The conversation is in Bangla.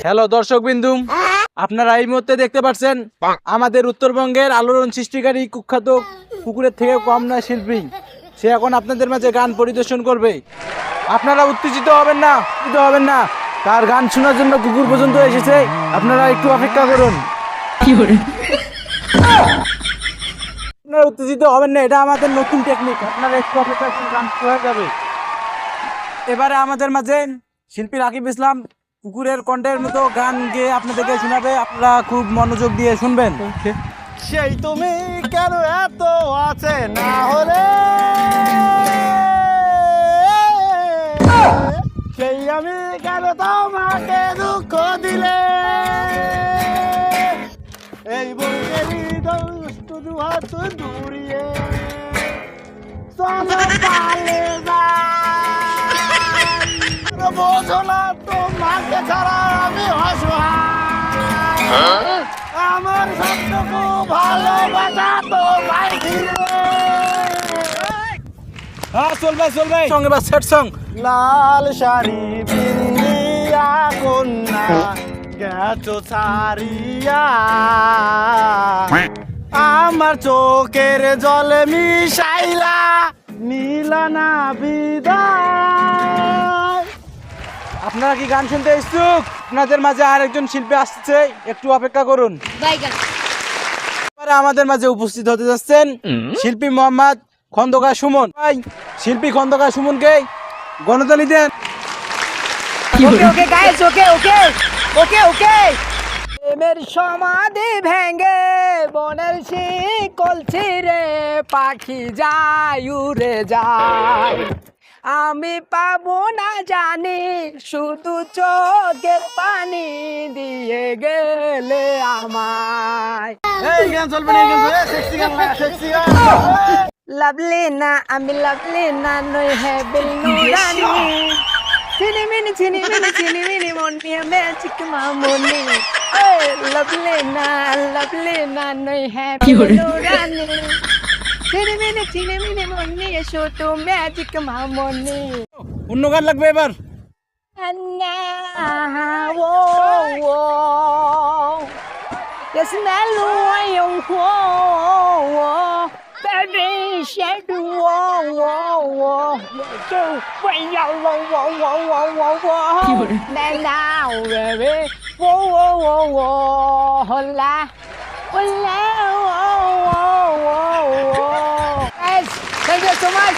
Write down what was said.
হ্যালো দর্শক বিন্দু, আপনারা এই মুহূর্তে দেখতে পাচ্ছেন আমাদের উত্তরবঙ্গের আলোড়ন সৃষ্টিকারী কুখ্যাত কুকুরের থেকে কম নয় শিল্পী। সে এখন আপনাদের মাঝে গান পরিদর্শন করবে। আপনারা উত্তেজিত হবেন না, তার গান শোনার জন্য কুকুর পর্যন্ত এসেছে। আপনারা একটু অপেক্ষা করুন। আপনারা উত্তেজিত হবেন না, এটা আমাদের নতুন টেকনিক। আপনারা একটু অপেক্ষা করুন, গান শোনা যাবে। এবারে আমাদের মাঝে শিল্পী রাকিব ইসলাম কুকুরের কণ্ঠের মতো গান গেয়ে আপনাদেরকে শোনাবে। আপনারা খুব মনোযোগ দিয়ে শুনবেন। সেই তুমি কেন এত আছে না হলে, সেই আমি কেন তোমাকে দুঃখ দিলে, এই বইয়েরই দুষ্ট দুহাত দূরিয়ে চলো পালে যাই, বোঝো না তোমাকে ছাড়া আমি অসহায়, আমার সবটুকু ভালোবাসা তোমায় ঘিরে। হ্যাঁ চলবে সঙ্গে বা সেট সং। লাল শাড়ি পিন্দিয়া কন্যা গেছো ছাড়িয়া, আমার চোখের জলে মিশাইলা মিলানা বিদায়। আপনারা কি গান শুনতে ইচ্ছুক? আপনাদের মাঝে আরেকজন শিল্পী আসছে, একটু অপেক্ষা করুন। আমাদের মাঝে উপস্থিত হতে যাচ্ছেন শিল্পী মোহাম্মদ খন্দকার সুমন। ভাই শিল্পী খন্দকার সুমনকে গণতালি দেন। প্রেমের সমাধি ভেঙ্গে বনের শিকল ছিঁড়ে পাখি যায় উড়ে যায়, আমি পাবো না জানি শুধু চোখের পানি দিয়ে গেলে আমায়। এই গান চলবে না, এই গান চলবে, সেক্সি গান লাগা, সেক্সি গান। লাভলি না আমি লাভলি না নই হে বিলনুরানি, চিনি মিনি মন নিয়ে ম্যাজিক মামুনি, লাভলি না নই হে বিলনুরানি, চিনি মিনি মন নিয়ে শুধু ম্যাজিক মামুনি। অন্য গান লাগবে এবার। Baby, said whoa, so when you whoa, now, baby, whoa, hola, guys, thank you so much.